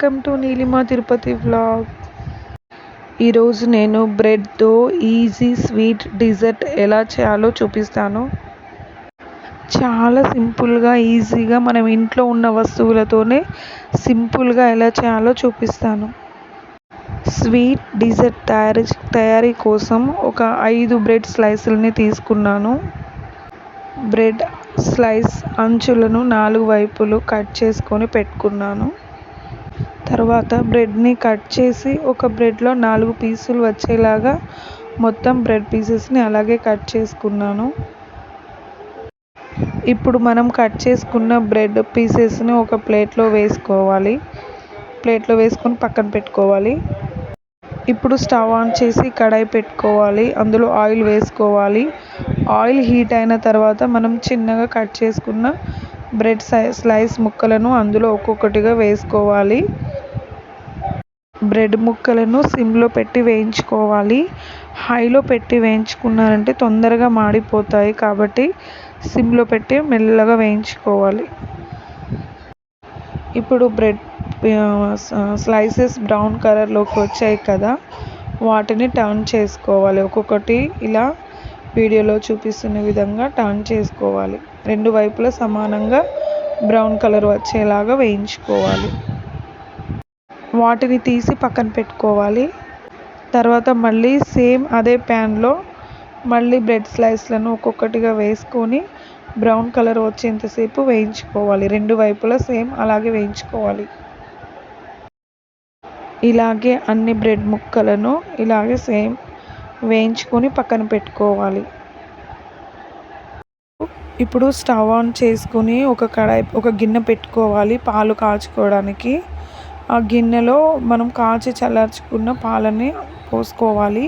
Welcome to Neelima Tirupati vlog. ఈరోజు నేను బ్రెడ్తో easy sweet desert ఎలా చేయాలో చూపిస్తాను. చాలా సింపుల్గా ఈజీగా మనం ఇంట్లో ఉన్న వస్తువులతోనే సింపుల్గా ఎలా చేయాలో చూపిస్తాను. స్వీట్ డిజర్ట్ తయారీ కోసం ఒక 5 బ్రెడ్ స్లైసులని తీసుకున్నాను. బ్రెడ్ స్లైస్ అంచులను 4 వైపులు కట్ చేసుకొని పెట్టుకున్నాను. తర్వాత బ్రెడ్ని కట్ చేసి ఒక బ్రెడ్లో 4 పీసులు వచ్చేలాగా మొత్తం బ్రెడ్ పీసెస్ని అలాగే కట్ చేసుకున్నాను. ఇప్పుడు మనం కట్ చేసుకున్న బ్రెడ్ పీసెస్ని ఒక ప్లేట్లో వేసుకోవాలి. ప్లేట్లో వేసుకొని పక్కన పెట్టుకోవాలి. ఇప్పుడు స్టవ్ ఆన్ చేసి కడాయి పెట్టుకోవాలి. అందులో ఆయిల్ వేసుకోవాలి. ఆయిల్ హీట్ అయిన తర్వాత మనం చిన్నగా కట్ చేసుకున్న బ్రెడ్ స్లైస్ ముక్కలను అందులో ఒక్కొక్కటిగా వేసుకోవాలి. బ్రెడ్ ముక్కలను సిమ్లో పెట్టి వేయించుకోవాలి. హైలో పెట్టి వేయించుకున్నారంటే తొందరగా మాడిపోతాయి, కాబట్టి సిమ్లో పెట్టి మెల్లగా వేయించుకోవాలి. ఇప్పుడు బ్రెడ్ స్లైసెస్ బ్రౌన్ కలర్లోకి వచ్చాయి కదా, వాటిని టర్న్ చేసుకోవాలి. ఒక్కొక్కటి ఇలా వీడియోలో చూపిస్తున్న విధంగా టర్న్ చేసుకోవాలి. 2 వైపులా సమానంగా బ్రౌన్ కలర్ వచ్చేలాగా వేయించుకోవాలి. వాటిని తీసి పక్కన పెట్టుకోవాలి. తర్వాత మళ్ళీ సేమ్ అదే ప్యాన్లో మళ్ళీ బ్రెడ్ స్లైస్లను ఒక్కొక్కటిగా వేసుకొని బ్రౌన్ కలర్ వచ్చేంతసేపు వేయించుకోవాలి. 2 వైపులా సేమ్ అలాగే వేయించుకోవాలి. ఇలాగే అన్ని బ్రెడ్ ముక్కలను ఇలాగే సేమ్ వేయించుకొని పక్కన పెట్టుకోవాలి. ఇప్పుడు స్టవ్ ఆన్ చేసుకుని ఒక గిన్నె పెట్టుకోవాలి పాలు కాచుకోవడానికి. ఆ గిన్నెలో మనం కాచి చల్లార్చుకున్న పాలని పోసుకోవాలి.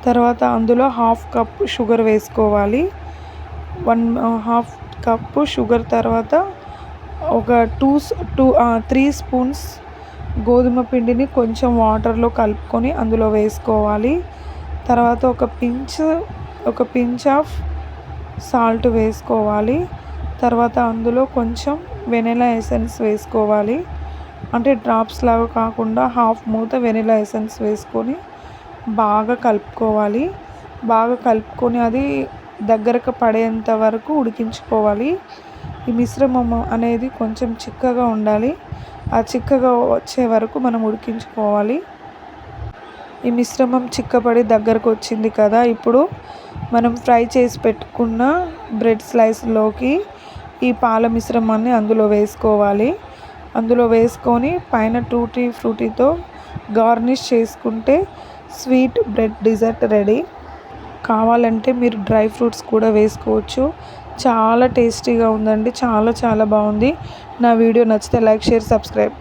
తర్వాత అందులో 1/2 కప్ షుగర్ వేసుకోవాలి. 1/2 కప్పు షుగర్ తర్వాత ఒక 3 స్పూన్స్ గోధుమ పిండిని కొంచెం వాటర్లో కలుపుకొని అందులో వేసుకోవాలి. తర్వాత ఒక పించ్ ఆఫ్ సాల్ట్ వేసుకోవాలి. తర్వాత అందులో కొంచెం వెనిలా ఎసెన్స్ వేసుకోవాలి. అంటే డ్రాప్స్ లాగా కాకుండా హాఫ్ మూత వెనిలా ఎసెన్స్ వేసుకొని బాగా కలుపుకోవాలి. బాగా కలుపుకొని అది దగ్గరకు పడేంత వరకు ఉడికించుకోవాలి. ఈ మిశ్రమం అనేది కొంచెం చిక్కగా ఉండాలి. ఆ చిక్కగా వచ్చే వరకు మనం ఉడికించుకోవాలి. ఈ మిశ్రమం చిక్కపడి దగ్గరకు వచ్చింది కదా, ఇప్పుడు మనం ఫ్రై చేసి పెట్టుకున్న బ్రెడ్ స్లైస్లోకి ఈ పాల మిశ్రమాన్ని అందులో వేసుకోవాలి. అందులో వేసుకొని పైన టూటీ ఫ్రూటీతో గార్నిష్ చేసుకుంటే స్వీట్ బ్రెడ్ డిజర్ట్ రెడీ. కావాలంటే మీరు డ్రై ఫ్రూట్స్ కూడా వేసుకోవచ్చు. చాలా టేస్టీగా ఉందండి. చాలా బాగుంది. నా వీడియో నచ్చితే లైక్, షేర్, సబ్స్క్రైబ్.